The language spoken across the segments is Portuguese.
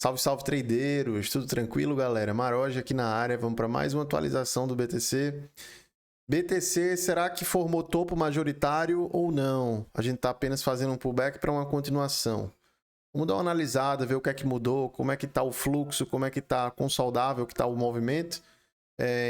Salve, salve, tradeiros! Tudo tranquilo, galera? Maroja aqui na área. Vamos para mais uma atualização do BTC. BTC, será que formou topo majoritário ou não? A gente está apenas fazendo um pullback para uma continuação. Vamos dar uma analisada, ver o que é que mudou, como é que está o fluxo, como é que está quão saudável que está o movimento.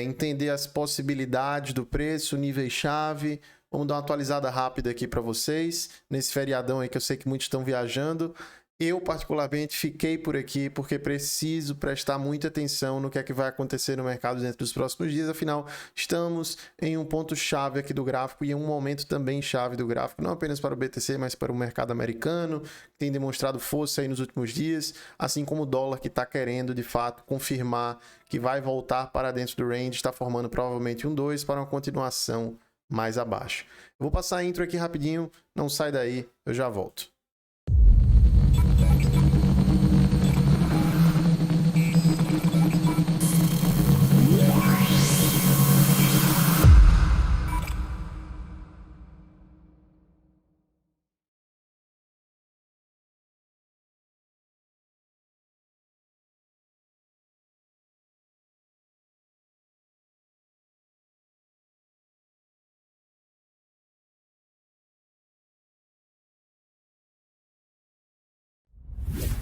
Entender as possibilidades do preço, níveis-chave. Vamos dar uma atualizada rápida aqui para vocês. Nesse feriadão aí que eu sei que muitos estão viajando. Eu, particularmente, fiquei por aqui porque preciso prestar muita atenção no que é que vai acontecer no mercado dentro dos próximos dias. Afinal, estamos em um ponto-chave aqui do gráfico e em um momento também chave do gráfico, não apenas para o BTC, mas para o mercado americano, que tem demonstrado força aí nos últimos dias, assim como o dólar, que está querendo, de fato, confirmar que vai voltar para dentro do range, está formando provavelmente um 2 para uma continuação mais abaixo. Eu vou passar a intro aqui rapidinho, não sai daí, eu já volto.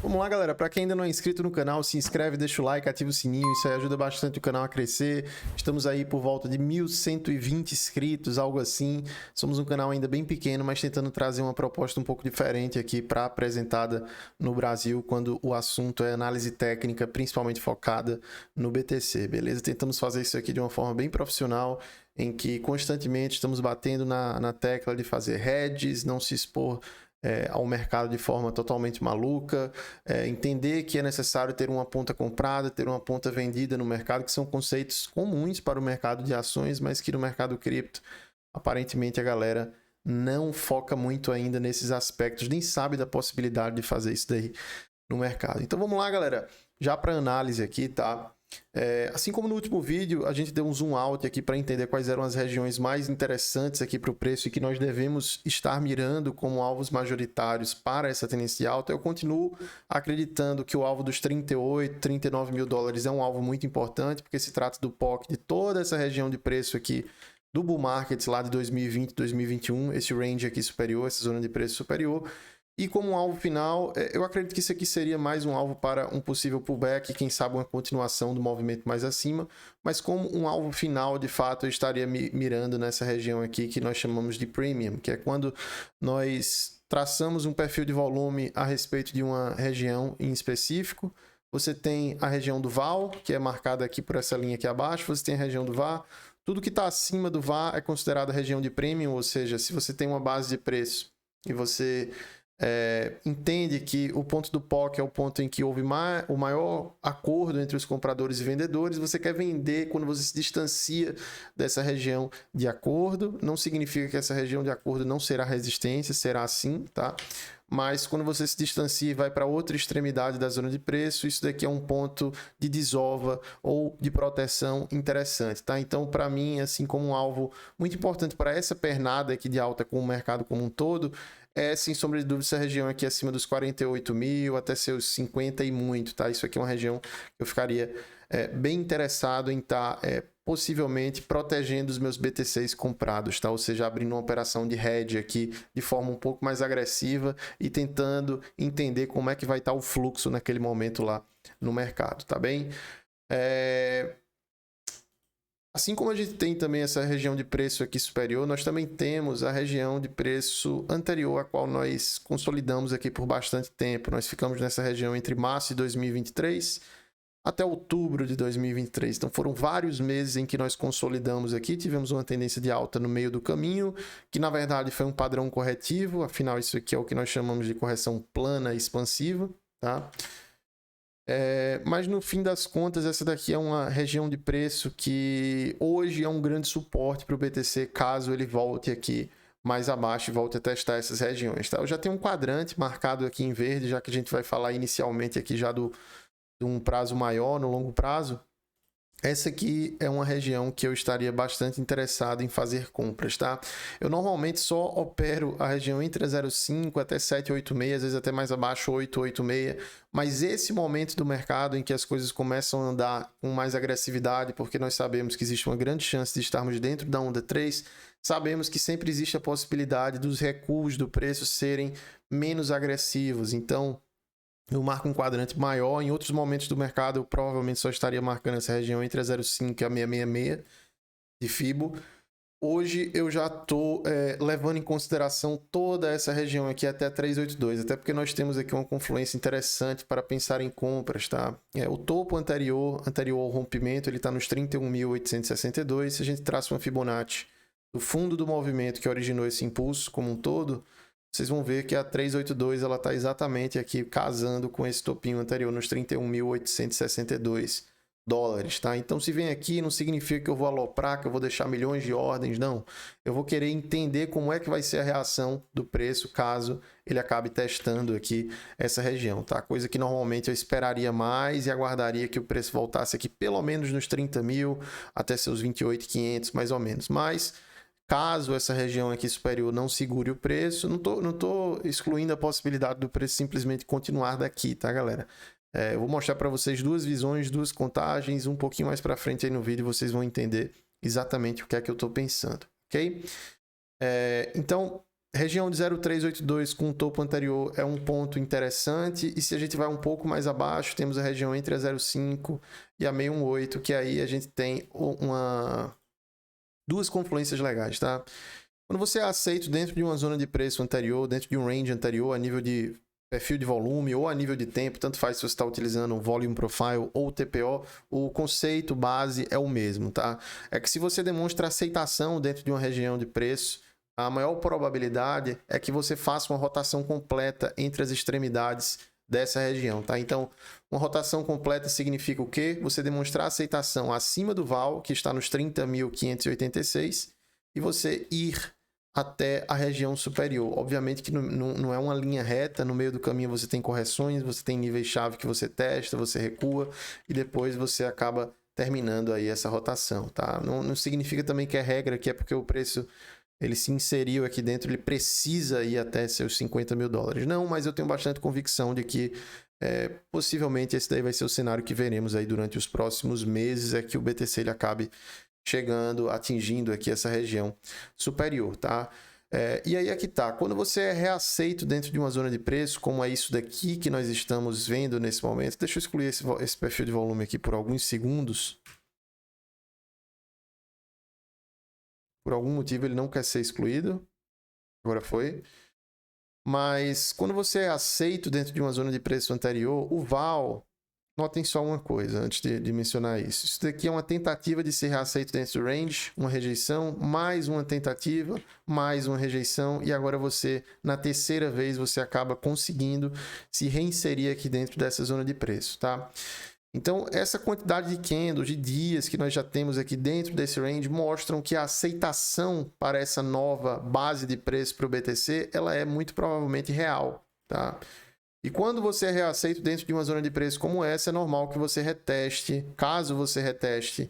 Vamos lá, galera. Para quem ainda não é inscrito no canal, se inscreve, deixa o like, ativa o sininho. Isso aí ajuda bastante o canal a crescer. Estamos aí por volta de 1.120 inscritos, algo assim. Somos um canal ainda bem pequeno, mas tentando trazer uma proposta um pouco diferente aqui para apresentada no Brasil, quando o assunto é análise técnica, principalmente focada no BTC, beleza? Tentamos fazer isso aqui de uma forma bem profissional, em que constantemente estamos batendo na tecla de fazer hedges, não se expor ao mercado de forma totalmente maluca, entender que é necessário ter uma ponta comprada, ter uma ponta vendida no mercado, que são conceitos comuns para o mercado de ações, mas que no mercado cripto, aparentemente a galera não foca muito ainda nesses aspectos, nem sabe da possibilidade de fazer isso daí no mercado. Então vamos lá, galera, já para análise aqui, tá? Assim como no último vídeo, a gente deu um zoom out aqui para entender quais eram as regiões mais interessantes aqui para o preço e que nós devemos estar mirando como alvos majoritários para essa tendência de alta. Eu continuo acreditando que o alvo dos 38, 39 mil dólares é um alvo muito importante, porque se trata do POC de toda essa região de preço aqui do bull market lá de 2020, 2021, esse range aqui superior, essa zona de preço superior. E como um alvo final, eu acredito que isso aqui seria mais um alvo para um possível pullback, quem sabe uma continuação do movimento mais acima, mas como um alvo final, de fato, eu estaria mirando nessa região aqui que nós chamamos de premium, que é quando nós traçamos um perfil de volume a respeito de uma região em específico. Você tem a região do VAR, que é marcada aqui por essa linha aqui abaixo, você tem a região do VAR. Tudo que está acima do VAR é considerado região de premium, ou seja, se você tem uma base de preço e você entende que o ponto do POC é o ponto em que houve o maior acordo entre os compradores e vendedores, você quer vender quando você se distancia dessa região de acordo. Não significa que essa região de acordo não será resistência, será sim, tá? Mas quando você se distancia e vai para outra extremidade da zona de preço, isso daqui é um ponto de desova ou de proteção interessante, tá? Então, para mim, assim como um alvo muito importante para essa pernada aqui de alta com o mercado como um todo, sem sombra de dúvida, essa região aqui acima dos 48 mil até seus 50 e muito, tá? Isso aqui é uma região que eu ficaria bem interessado em estar possivelmente protegendo os meus BTCs comprados, tá? Ou seja, abrindo uma operação de hedge aqui de forma um pouco mais agressiva e tentando entender como é que vai estar o fluxo naquele momento lá no mercado, tá bem? Assim como a gente tem também essa região de preço aqui superior, nós também temos a região de preço anterior, a qual nós consolidamos aqui por bastante tempo. Nós ficamos nessa região entre março de 2023 até outubro de 2023. Então foram vários meses em que nós consolidamos aqui, tivemos uma tendência de alta no meio do caminho, que na verdade foi um padrão corretivo, afinal isso aqui é o que nós chamamos de correção plana expansiva, tá? Mas no fim das contas, essa daqui é uma região de preço que hoje é um grande suporte para o BTC, caso ele volte aqui mais abaixo e volte a testar essas regiões, tá? Eu já tenho um quadrante marcado aqui em verde, já que a gente vai falar inicialmente aqui já de um prazo maior, no longo prazo. essa aqui é uma região que eu estaria bastante interessado em fazer compras, tá? Eu normalmente só opero a região entre a 0,5 até 7,86, às vezes até mais abaixo, 8,86, mas esse momento do mercado em que as coisas começam a andar com mais agressividade, porque nós sabemos que existe uma grande chance de estarmos dentro da onda 3, sabemos que sempre existe a possibilidade dos recuos do preço serem menos agressivos, então eu marco um quadrante maior. Em outros momentos do mercado, eu provavelmente só estaria marcando essa região entre a 0,5 e a 666 de Fibo. Hoje eu já estou levando em consideração toda essa região aqui até 382, até porque nós temos aqui uma confluência interessante para pensar em compras, tá? O topo anterior ao rompimento, ele está nos 31.862. Se a gente traça uma Fibonacci do fundo do movimento que originou esse impulso como um todo, vocês vão ver que a 382 ela está exatamente aqui casando com esse topinho anterior nos 31.862 dólares, tá? Então, se vem aqui, não significa que eu vou aloprar, que eu vou deixar milhões de ordens, não. Eu vou querer entender como é que vai ser a reação do preço caso ele acabe testando aqui essa região, tá? Coisa que normalmente eu esperaria mais e aguardaria que o preço voltasse aqui pelo menos nos 30 mil até seus 28.500, mais ou menos. Mas caso essa região aqui superior não segure o preço, não tô excluindo a possibilidade do preço simplesmente continuar daqui, tá, galera? Eu vou mostrar para vocês duas visões, duas contagens, um pouquinho mais para frente aí no vídeo vocês vão entender exatamente o que é que eu estou pensando, ok? Então, região de 0,382 com o topo anterior é um ponto interessante, e se a gente vai um pouco mais abaixo, temos a região entre a 0,5 e a 618, que aí a gente tem duas confluências legais, tá? Quando você é aceito dentro de uma zona de preço anterior, dentro de um range anterior, a nível de perfil de volume ou a nível de tempo, tanto faz se você está utilizando o Volume Profile ou o TPO, o conceito base é o mesmo, tá? É que se você demonstra aceitação dentro de uma região de preço, a maior probabilidade é que você faça uma rotação completa entre as extremidades dessa região, tá? Então, uma rotação completa significa o quê? Você demonstrar aceitação acima do VAL, que está nos 30.586, e você ir até a região superior. Obviamente que não é uma linha reta, no meio do caminho você tem correções, você tem níveis-chave que você testa, você recua, e depois você acaba terminando aí essa rotação, tá? Não significa também que é regra, que é porque o preço ele se inseriu aqui dentro, ele precisa ir até seus 50 mil dólares. Não, mas eu tenho bastante convicção de que possivelmente esse daí vai ser o cenário que veremos aí durante os próximos meses, é que o BTC ele acabe chegando, atingindo aqui essa região superior, tá? E aí aqui tá, quando você é reaceito dentro de uma zona de preço, como é isso daqui que nós estamos vendo nesse momento, deixa eu excluir esse perfil de volume aqui por alguns segundos. Por algum motivo ele não quer ser excluído. Agora foi. Mas quando você é aceito dentro de uma zona de preço anterior, o VAL, notem só uma coisa antes de mencionar isso. Isso daqui é uma tentativa de ser reaceito dentro do range, uma rejeição, mais uma tentativa, mais uma rejeição, e agora você, na terceira vez, você acaba conseguindo se reinserir aqui dentro dessa zona de preço, tá? Então, essa quantidade de candles, de dias que nós já temos aqui dentro desse range mostram que a aceitação para essa nova base de preço para o BTC, ela é muito provavelmente real, tá? E quando você é reaceito dentro de uma zona de preço como essa, é normal que você reteste, caso você reteste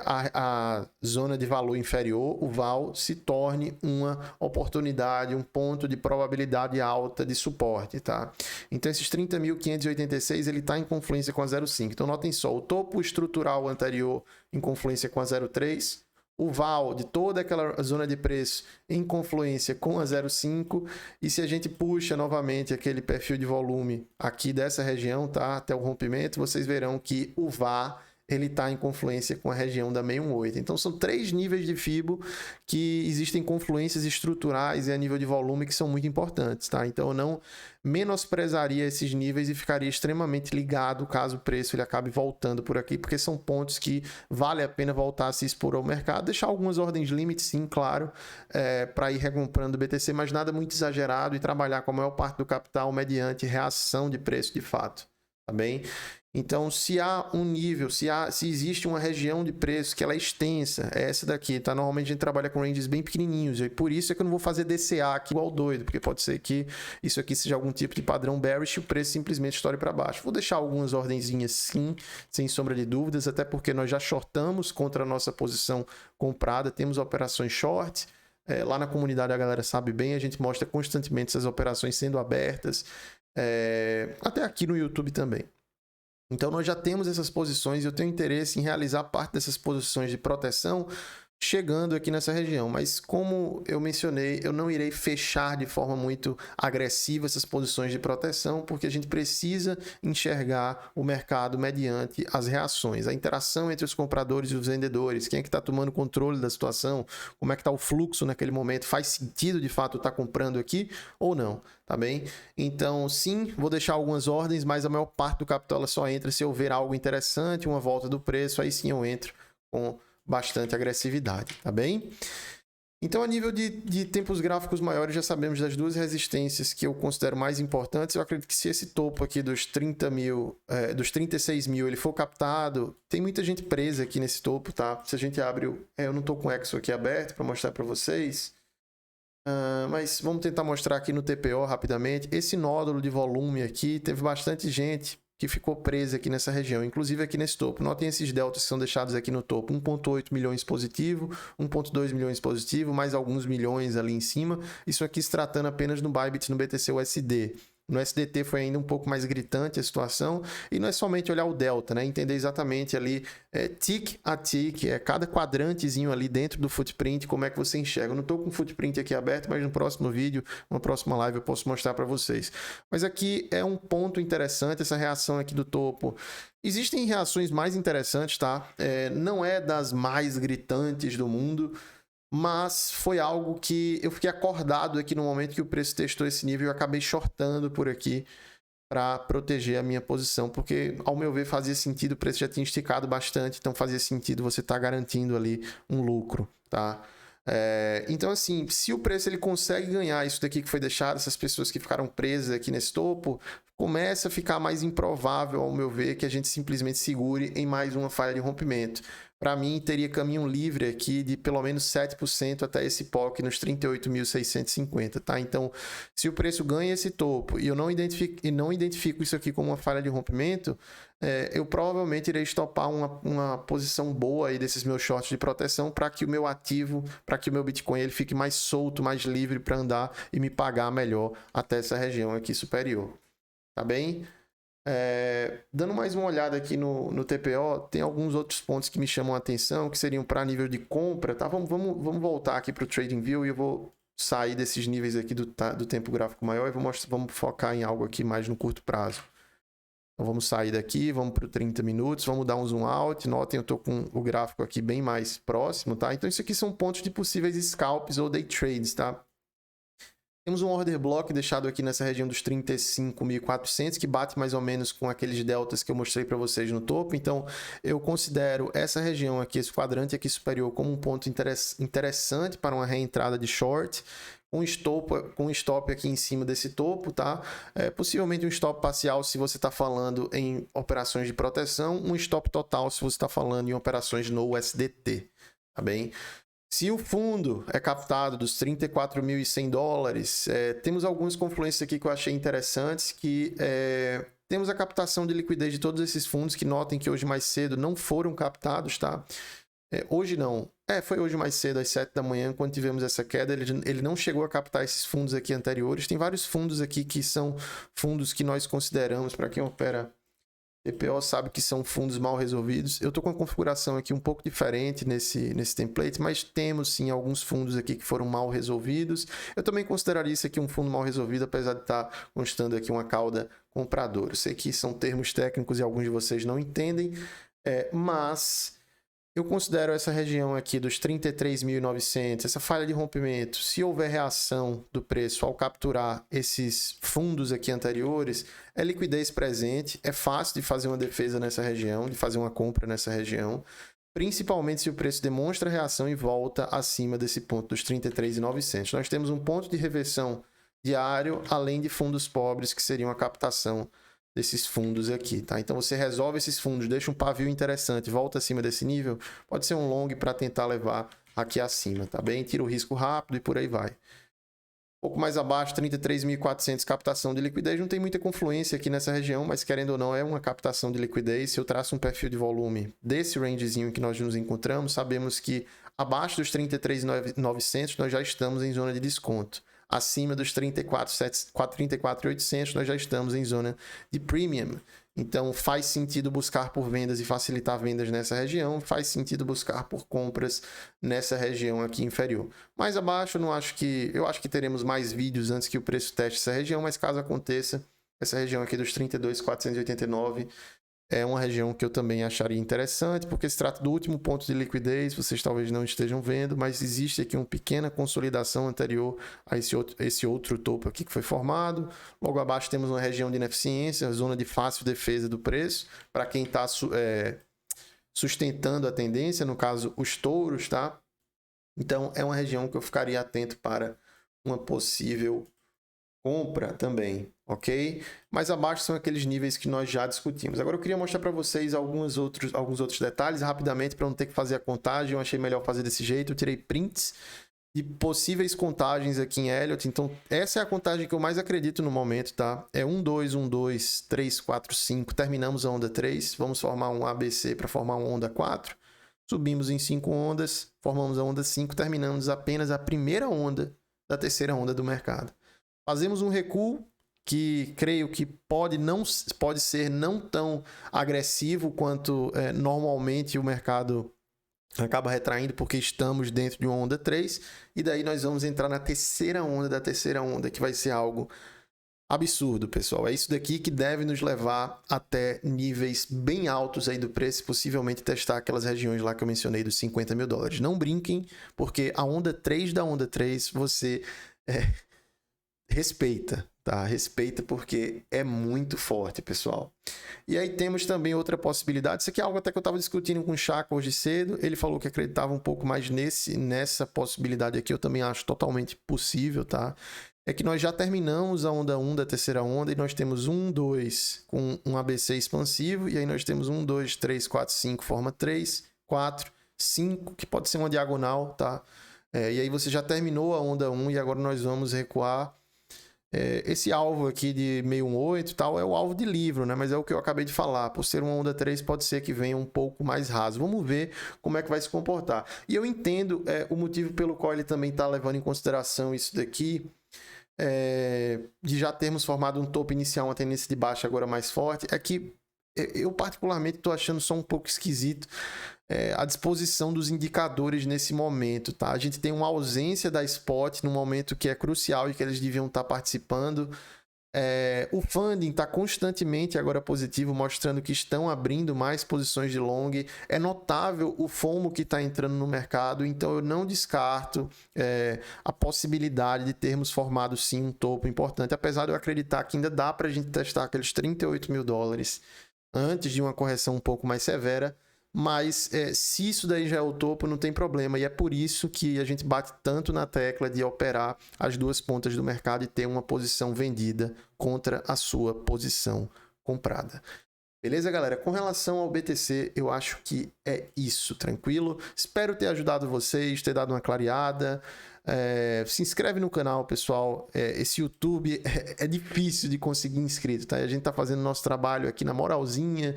a zona de valor inferior, o VAL se torne uma oportunidade, um ponto de probabilidade alta de suporte, tá? Então, esses 30.586, ele está em confluência com a 0,5. Então, notem só, o topo estrutural anterior em confluência com a 0,3, o VAL de toda aquela zona de preço em confluência com a 0,5, e se a gente puxa novamente aquele perfil de volume aqui dessa região, tá? Até o rompimento, vocês verão que o VAR ele está em confluência com a região da 618. Então, são 3 níveis de Fibo que existem confluências estruturais e a nível de volume que são muito importantes, tá? Então, eu não menosprezaria esses níveis e ficaria extremamente ligado caso o preço ele acabe voltando por aqui, porque são pontos que vale a pena voltar a se expor ao mercado, deixar algumas ordens limite, sim, claro, para ir recomprando o BTC, mas nada muito exagerado, e trabalhar com a maior parte do capital mediante reação de preço de fato. tá bem? Então, se há um nível, se existe uma região de preço que ela é extensa, é essa daqui, tá? Normalmente a gente trabalha com ranges bem pequenininhos, e por isso é que eu não vou fazer DCA aqui igual doido, porque pode ser que isso aqui seja algum tipo de padrão bearish e o preço simplesmente estoure para baixo. Vou deixar algumas ordenzinhas sim, sem sombra de dúvidas, até porque nós já shortamos contra a nossa posição comprada, temos operações short. Lá na comunidade a galera sabe bem, a gente mostra constantemente essas operações sendo abertas, até aqui no YouTube também. Então nós já temos essas posições e eu tenho interesse em realizar parte dessas posições de proteção chegando aqui nessa região, mas como eu mencionei, eu não irei fechar de forma muito agressiva essas posições de proteção, porque a gente precisa enxergar o mercado mediante as reações, a interação entre os compradores e os vendedores, quem é que está tomando controle da situação, como é que está o fluxo naquele momento, faz sentido de fato estar comprando aqui ou não, tá bem? Então sim, vou deixar algumas ordens, mas a maior parte do capital ela só entra se eu ver algo interessante, uma volta do preço, aí sim eu entro com bastante agressividade, tá bem? Então, a nível de tempos gráficos maiores, já sabemos das duas resistências que eu considero mais importantes. Eu acredito que se esse topo aqui dos 30 mil, dos 36 mil, ele for captado, tem muita gente presa aqui nesse topo, tá? Se a gente abre eu não tô com o Exo aqui aberto para mostrar para vocês, mas vamos tentar mostrar aqui no TPO rapidamente. Esse nódulo de volume aqui, teve bastante gente que ficou presa aqui nessa região, inclusive aqui nesse topo. Notem esses deltas que são deixados aqui no topo, 1,8 milhões positivo, 1,2 milhões positivo, mais alguns milhões ali em cima. Isso aqui se tratando apenas no Bybit, no BTC USD. No SDT foi ainda um pouco mais gritante a situação, e não é somente olhar o delta, né? Entender exatamente ali, tick a tick, cada quadrantezinho ali dentro do footprint, como é que você enxerga. Eu não estou com o footprint aqui aberto, mas no próximo vídeo, numa próxima live eu posso mostrar para vocês. Mas aqui é um ponto interessante, essa reação aqui do topo. Existem reações mais interessantes, tá? Não é das mais gritantes do mundo, mas foi algo que eu fiquei acordado aqui no momento que o preço testou esse nível e eu acabei shortando por aqui para proteger a minha posição, porque ao meu ver fazia sentido, o preço já tinha esticado bastante, então fazia sentido você estar garantindo ali um lucro, tá? Então assim, se o preço ele consegue ganhar isso daqui que foi deixado, essas pessoas que ficaram presas aqui nesse topo, começa a ficar mais improvável ao meu ver que a gente simplesmente segure em mais uma falha de rompimento. Para mim, teria caminho livre aqui de pelo menos 7% até esse POC nos 38.650, tá? Então, se o preço ganha esse topo e eu não identifico isso aqui como uma falha de rompimento, eu provavelmente irei estopar uma posição boa aí desses meus shorts de proteção para que o meu ativo, para que o meu Bitcoin ele fique mais solto, mais livre para andar e me pagar melhor até essa região aqui superior, tá bem? Dando mais uma olhada aqui no TPO, tem alguns outros pontos que me chamam a atenção, que seriam para nível de compra, tá? Vamos voltar aqui para o TradingView e eu vou sair desses níveis aqui do tempo gráfico maior e vamos focar em algo aqui mais no curto prazo. Então vamos sair daqui, vamos para o 30 minutos, vamos dar um zoom out. Notem, eu estou com o gráfico aqui bem mais próximo, tá? Então isso aqui são pontos de possíveis scalps ou day trades, tá? Temos um order block deixado aqui nessa região dos 35.400, que bate mais ou menos com aqueles deltas que eu mostrei para vocês no topo. Então, eu considero essa região aqui, esse quadrante aqui superior, como um ponto interessante para uma reentrada de short, com um stop aqui em cima desse topo, tá? Possivelmente um stop parcial se você está falando em operações de proteção, um stop total se você está falando em operações no USDT, tá bem? Se o fundo é captado dos 34.100 dólares, temos algumas confluências aqui que eu achei interessantes, que temos a captação de liquidez de todos esses fundos, que notem que hoje mais cedo não foram captados, tá? Hoje não. Foi hoje mais cedo, às 7 da manhã, quando tivemos essa queda, ele não chegou a captar esses fundos aqui anteriores. Tem vários fundos aqui que são fundos que nós consideramos, para quem opera TPO sabe que são fundos mal resolvidos. Eu estou com uma configuração aqui um pouco diferente nesse template, mas temos sim alguns fundos aqui que foram mal resolvidos. Eu também consideraria isso aqui um fundo mal resolvido, apesar de estar constando aqui uma cauda compradora. Eu sei que são termos técnicos e alguns de vocês não entendem, mas eu considero essa região aqui dos 33.900, essa falha de rompimento, se houver reação do preço ao capturar esses fundos aqui anteriores, é liquidez presente, é fácil de fazer uma defesa nessa região, de fazer uma compra nessa região, principalmente se o preço demonstra reação e volta acima desse ponto dos 33.900. Nós temos um ponto de reversão diário, além de fundos pobres, que seriam a captação desses fundos aqui, tá? Então você resolve esses fundos, deixa um pavio interessante, volta acima desse nível, pode ser um long para tentar levar aqui acima, tá bem? Tira o risco rápido e por aí vai. Um pouco mais abaixo, 33.400 captação de liquidez, não tem muita confluência aqui nessa região, mas querendo ou não é uma captação de liquidez. Se eu traço um perfil de volume desse rangezinho que nós nos encontramos, sabemos que abaixo dos 33.900 nós já estamos em zona de desconto. Acima dos 34.800 nós já estamos em zona de premium. Então faz sentido buscar por vendas e facilitar vendas nessa região, faz sentido buscar por compras nessa região aqui inferior. Mais abaixo eu acho que teremos mais vídeos antes que o preço teste essa região, mas caso aconteça, essa região aqui dos 32.489 é uma região que eu também acharia interessante, porque se trata do último ponto de liquidez, vocês talvez não estejam vendo, mas existe aqui uma pequena consolidação anterior a esse outro topo aqui que foi formado. Logo abaixo temos uma região de ineficiência, zona de fácil defesa do preço, para quem está sustentando a tendência, no caso os touros, tá? Então é uma região que eu ficaria atento para uma possível compra também, ok? Mais abaixo são aqueles níveis que nós já discutimos. Agora eu queria mostrar para vocês alguns outros detalhes rapidamente para não ter que fazer a contagem. Eu achei melhor fazer desse jeito. Eu tirei prints de possíveis contagens aqui em Elliott. Então essa é a contagem que eu mais acredito no momento, tá? É 1, 2, 1, 2, 3, 4, 5. Terminamos a onda 3. Vamos formar um ABC para formar uma onda 4. Subimos em 5 ondas, formamos a onda 5. Terminamos apenas a primeira onda da terceira onda do mercado. Fazemos um recuo que creio que pode ser não tão agressivo quanto normalmente o mercado acaba retraindo, porque estamos dentro de uma onda 3, e daí nós vamos entrar na terceira onda da terceira onda, que vai ser algo absurdo, pessoal. É isso daqui que deve nos levar até níveis bem altos aí do preço, possivelmente testar aquelas regiões lá que eu mencionei dos $50.000. Não brinquem, porque a onda 3 da onda 3 você respeita, tá? Respeita porque é muito forte, pessoal. E aí temos também outra possibilidade. Isso aqui é algo até que eu estava discutindo com o Chaka hoje cedo. Ele falou que acreditava um pouco mais nessa possibilidade aqui. Eu também acho totalmente possível, tá? É que nós já terminamos a onda 1 da terceira onda e nós temos 1, 2 com um ABC expansivo. E aí nós temos 1, 2, 3, 4, 5, forma 3, 4, 5, que pode ser uma diagonal, tá? E aí você já terminou a onda 1 e agora nós vamos recuar. Esse alvo aqui de 618 e tal é o alvo de livro, né? Mas é o que eu acabei de falar. Por ser uma onda 3, pode ser que venha um pouco mais raso. Vamos ver como é que vai se comportar. E eu entendo o motivo pelo qual ele também está levando em consideração isso daqui, de já termos formado um topo inicial, uma tendência de baixa agora mais forte, é que eu particularmente estou achando só um pouco esquisito a disposição dos indicadores nesse momento, tá? A gente tem uma ausência da spot no momento que é crucial e que eles deviam estar participando. O funding está constantemente agora positivo, mostrando que estão abrindo mais posições de long. É notável o FOMO que está entrando no mercado, então eu não descarto a possibilidade de termos formado sim um topo importante, apesar de eu acreditar que ainda dá para a gente testar aqueles $38.000 antes de uma correção um pouco mais severa. Mas se isso daí já é o topo, não tem problema. E é por isso que a gente bate tanto na tecla de operar as duas pontas do mercado e ter uma posição vendida contra a sua posição comprada. Beleza, galera? Com relação ao BTC, eu acho que é isso, tranquilo? Espero ter ajudado vocês, ter dado uma clareada. Se inscreve no canal, pessoal. Esse YouTube é difícil de conseguir inscrito, tá? A gente tá fazendo nosso trabalho aqui na moralzinha,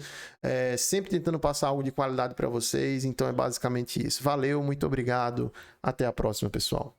sempre tentando passar algo de qualidade para vocês. Então é basicamente isso. Valeu, muito obrigado. Até a próxima, pessoal.